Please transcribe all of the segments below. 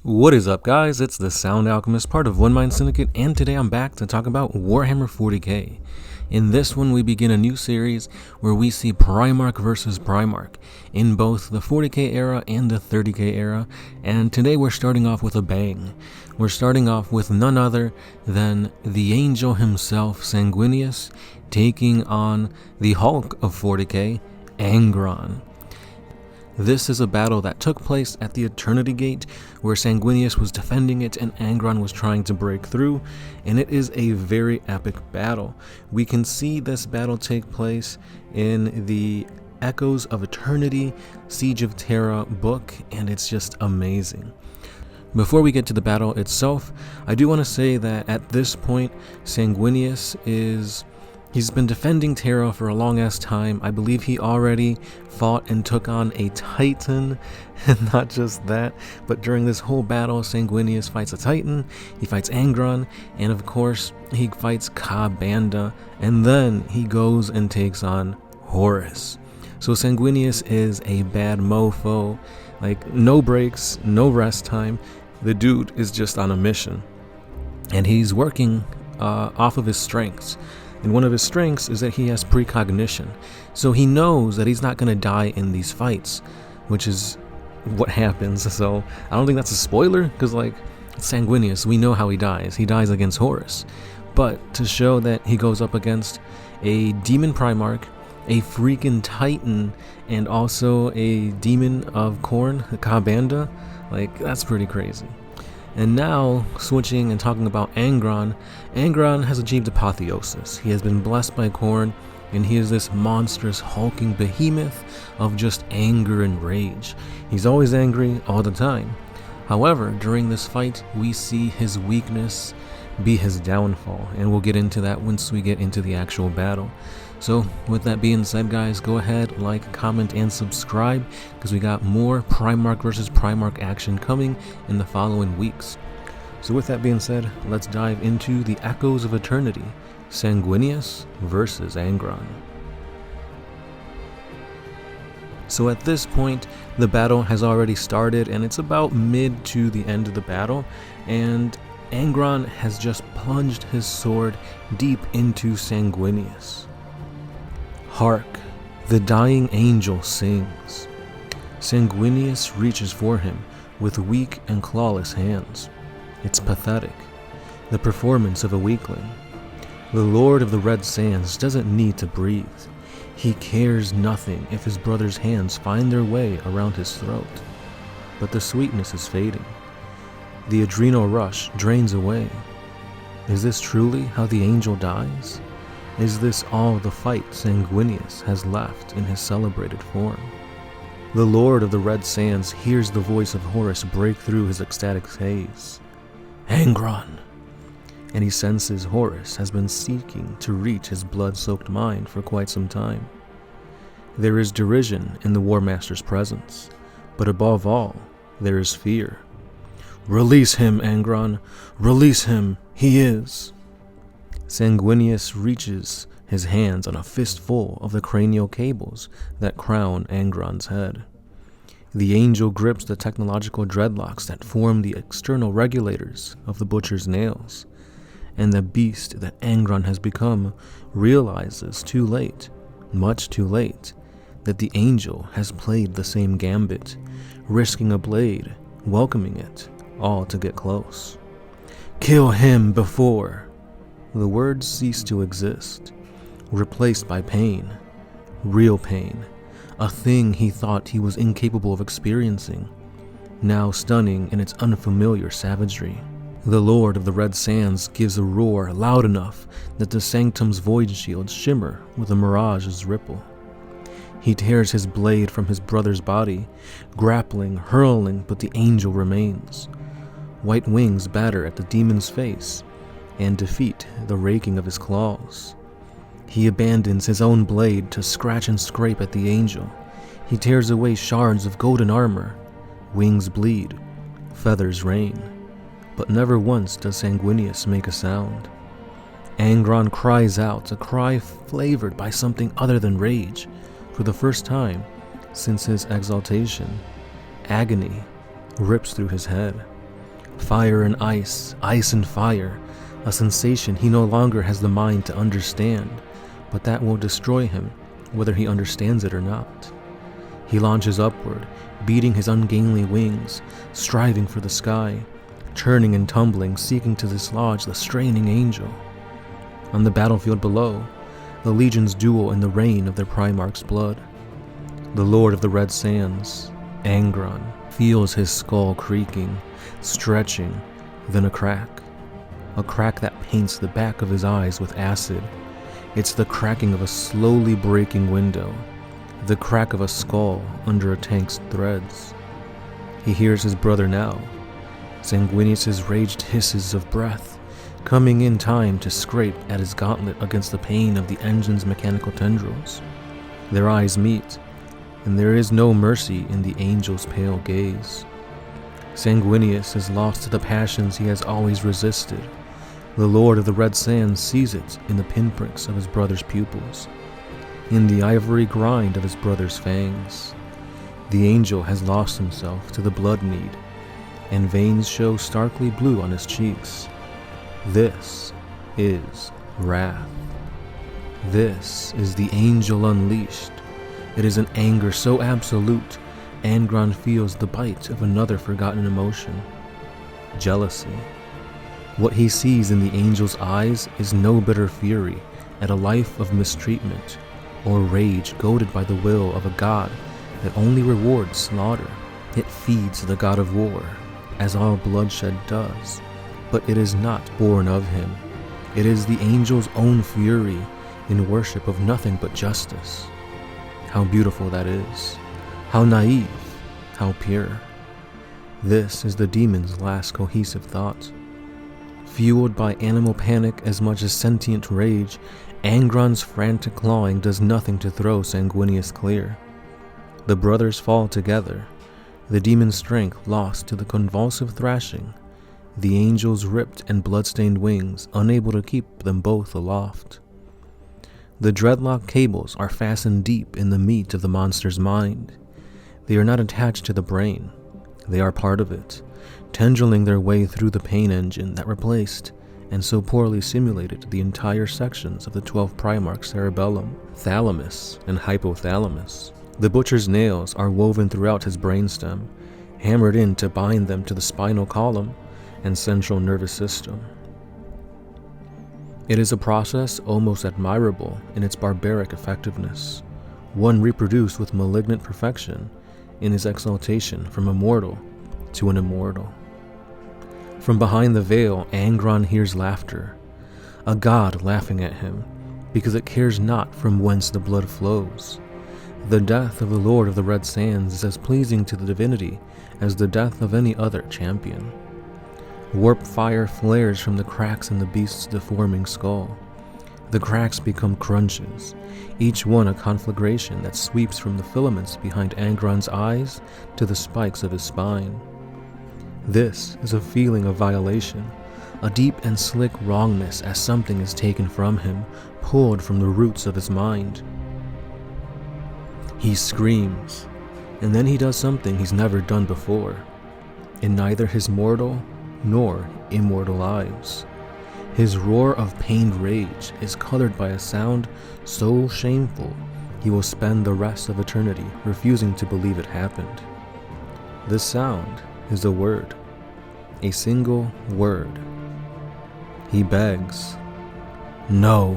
What is up, guys? It's the Sound Alchemist, part of One Mind Syndicate, and today I'm back to talk about Warhammer 40K. In this one, we begin a new series where we see Primarch vs Primarch in both the 40K era and the 30K era, and today we're starting off with a bang. We're starting off with none other than the angel himself, Sanguinius, taking on the Hulk of 40K, Angron. This is a battle that took place at the Eternity Gate, where Sanguinius was defending it and Angron was trying to break through, and it is a very epic battle. We can see this battle take place in the Echoes of Eternity Siege of Terra book, and it's just amazing. Before we get to the battle itself, I do want to say that at this point, Sanguinius He's been defending Terra for a long ass time. I believe he already fought and took on a Titan, and not just that, but during this whole battle, Sanguinius fights a Titan, he fights Angron, and of course, he fights Kabanda, and then he goes and takes on Horus. So Sanguinius is a bad mofo, like no breaks, no rest time. The dude is just on a mission, and he's working off of his strengths. And one of his strengths is that he has precognition. So he knows that he's not going to die in these fights, which is what happens. So I don't think that's a spoiler, because like, it's Sanguinius, we know how he dies. He dies against Horus. But to show that he goes up against a demon Primarch, a freaking Titan, and also a demon of Khorne, the Kabanda, like, that's pretty crazy. And now, switching and talking about Angron, Angron has achieved apotheosis. He has been blessed by Khorne, and he is this monstrous, hulking behemoth of just anger and rage. He's always angry all the time. However, during this fight, we see his weakness be his downfall, and we'll get into that once we get into the actual battle. So, with that being said, guys, go ahead, like, comment, and subscribe, because we got more Primarch vs Primarch action coming in the following weeks. So with that being said, let's dive into the Echoes of Eternity, Sanguinius versus Angron. So at this point, the battle has already started, and it's about mid to the end of the battle, and Angron has just plunged his sword deep into Sanguinius. Hark, the dying angel sings. Sanguinius reaches for him with weak and clawless hands. It's pathetic, the performance of a weakling. The Lord of the Red Sands doesn't need to breathe. He cares nothing if his brother's hands find their way around his throat. But the sweetness is fading. The adrenal rush drains away. Is this truly how the angel dies? Is this all the fight Sanguinius has left in his celebrated form? The Lord of the Red Sands hears the voice of Horus break through his ecstatic haze. Angron! And he senses Horus has been seeking to reach his blood-soaked mind for quite some time. There is derision in the War Master's presence, but above all, there is fear. Release him, Angron! Release him! He is! Sanguinius reaches his hands on a fistful of the cranial cables that crown Angron's head. The angel grips the technological dreadlocks that form the external regulators of the butcher's nails, and the beast that Angron has become realizes too late, much too late, that the angel has played the same gambit, risking a blade, welcoming it, all to get close. Kill him before... The words cease to exist, replaced by pain, real pain, a thing he thought he was incapable of experiencing, now stunning in its unfamiliar savagery. The Lord of the Red Sands gives a roar loud enough that the Sanctum's void shields shimmer with a mirage's ripple. He tears his blade from his brother's body, grappling, hurling, but the angel remains. White wings batter at the demon's face, and defeat the raking of his claws. He abandons his own blade to scratch and scrape at the angel. He tears away shards of golden armor. Wings bleed, feathers rain, but never once does Sanguinius make a sound. Angron cries out, a cry flavored by something other than rage. For the first time since his exaltation, agony rips through his head. fire and ice, ice and fire, a sensation he no longer has the mind to understand, but that will destroy him, whether he understands it or not. He launches upward, beating his ungainly wings, striving for the sky, turning and tumbling, seeking to dislodge the straining angel. On the battlefield below, the legions duel in the rain of their Primarch's blood. The Lord of the Red Sands, Angron, feels his skull creaking, stretching, then a crack that paints the back of his eyes with acid. It's the cracking of a slowly breaking window, the crack of a skull under a tank's threads. He hears his brother now, Sanguinius' raged hisses of breath, coming in time to scrape at his gauntlet against the pain of the engine's mechanical tendrils. Their eyes meet, and there is no mercy in the angel's pale gaze. Sanguinius is lost to the passions he has always resisted. The Lord of the Red Sands sees it in the pinpricks of his brother's pupils, in the ivory grind of his brother's fangs. The angel has lost himself to the blood need, and veins show starkly blue on his cheeks. This is wrath. This is the angel unleashed. It is an anger so absolute, Angron feels the bite of another forgotten emotion, jealousy. What he sees in the angel's eyes is no bitter fury at a life of mistreatment, or rage goaded by the will of a god that only rewards slaughter. It feeds the god of war, as all bloodshed does, but it is not born of him. It is the angel's own fury in worship of nothing but justice. How beautiful that is. How naive. How pure. This is the demon's last cohesive thought. Fueled by animal panic as much as sentient rage, Angron's frantic clawing does nothing to throw Sanguinius clear. The brothers fall together, the demon's strength lost to the convulsive thrashing, the angel's ripped and blood-stained wings unable to keep them both aloft. The dreadlock cables are fastened deep in the meat of the monster's mind. They are not attached to the brain. They are part of it, tendriling their way through the pain engine that replaced and so poorly simulated the entire sections of the 12 Primarch's cerebellum, thalamus, and hypothalamus. The butcher's nails are woven throughout his brainstem, hammered in to bind them to the spinal column and central nervous system. It is a process almost admirable in its barbaric effectiveness, one reproduced with malignant perfection in his exaltation from a mortal to an immortal. From behind the veil, Angron hears laughter, a god laughing at him, because it cares not from whence the blood flows. The death of the Lord of the Red Sands is as pleasing to the divinity as the death of any other champion. Warp fire flares from the cracks in the beast's deforming skull. The cracks become crunches, each one a conflagration that sweeps from the filaments behind Angron's eyes to the spikes of his spine. This is a feeling of violation, a deep and slick wrongness as something is taken from him, pulled from the roots of his mind. He screams, and then he does something he's never done before, in neither his mortal nor immortal lives. His roar of pained rage is colored by a sound so shameful he will spend the rest of eternity refusing to believe it happened. This sound is a word, a single word. He begs, "No."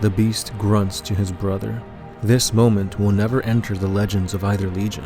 The beast grunts to his brother. This moment will never enter the legends of either legion.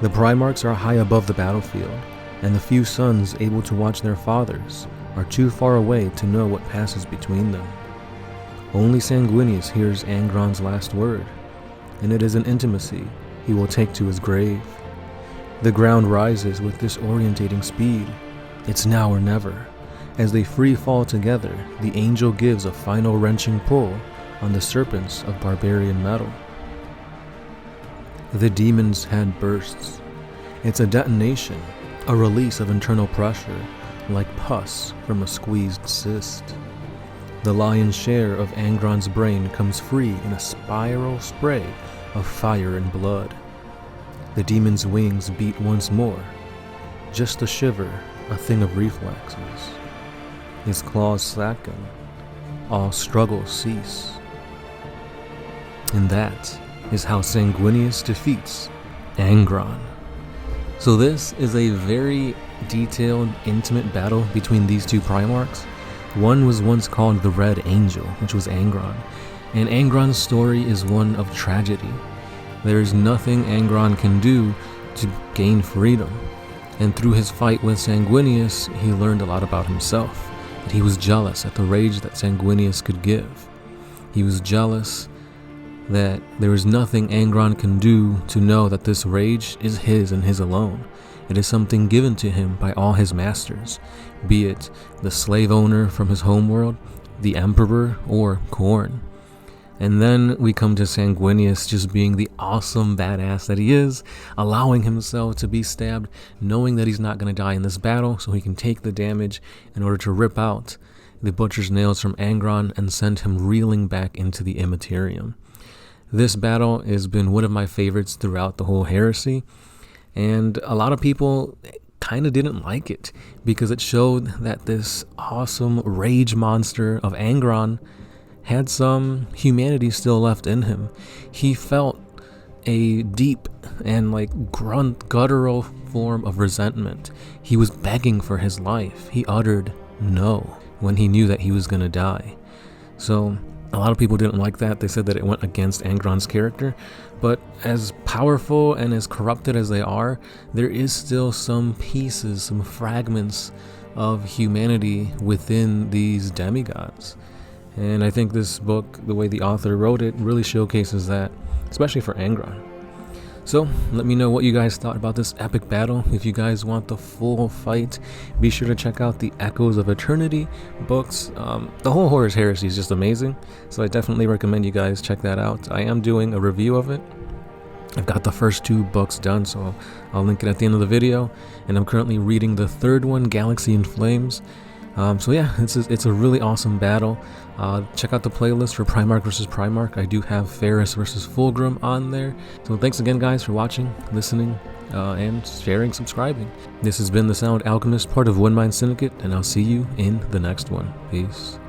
The Primarchs are high above the battlefield, and the few sons able to watch their fathers are too far away to know what passes between them. Only Sanguinius hears Angron's last word, and it is an intimacy he will take to his grave. The ground rises with disorientating speed. It's now or never. As they free fall together, the angel gives a final wrenching pull on the serpents of barbarian metal. The demon's head bursts. It's a detonation, a release of internal pressure, like pus from a squeezed cyst. The lion's share of Angron's brain comes free in a spiral spray of fire and blood. The demon's wings beat once more, just a shiver a thing of reflexes. His claws slacken, all struggles cease. And that is how Sanguinius defeats Angron. So this is a very detailed, intimate battle between these two Primarchs. One was once called the Red Angel, which was Angron, and Angron's story is one of tragedy. There is nothing Angron can do to gain freedom, and through his fight with Sanguinius, he learned a lot about himself, that he was jealous at the rage that Sanguinius could give. He was jealous that there is nothing Angron can do to know that this rage is his and his alone. It is something given to him by all his masters, be it the slave owner from his homeworld, the emperor, or Khorne. And then we come to Sanguinius just being the awesome badass that he is, allowing himself to be stabbed, knowing that he's not going to die in this battle, so he can take the damage in order to rip out the butcher's nails from Angron and send him reeling back into the Immaterium. This battle has been one of my favorites throughout the whole heresy, and a lot of people kind of didn't like it because it showed that this awesome rage monster of Angron had some humanity still left in him. He felt a deep and guttural form of resentment. He was begging for his life. He uttered no when he knew that he was going to die. So a lot of people didn't like that. They said that it went against Angron's character, but as powerful and as corrupted as they are, there is still some pieces, some fragments of humanity within these demigods. And I think this book, the way the author wrote it, really showcases that, especially for Angron. So let me know what you guys thought about this epic battle. If you guys want the full fight, be sure to check out the Echoes of Eternity books. The whole Horus Heresy is just amazing, so I definitely recommend you guys check that out. I am doing a review of it. I've got the first 2 books done, so I'll link it at the end of the video. And I'm currently reading the 3rd one, Galaxy in Flames. So yeah, it's a really awesome battle. Check out the playlist for Primarch vs Primarch. I do have Ferris vs Fulgrim on there. So thanks again, guys, for watching, listening, and sharing, subscribing. This has been the Sound Alchemist, part of One Mind Syndicate, and I'll see you in the next one. Peace.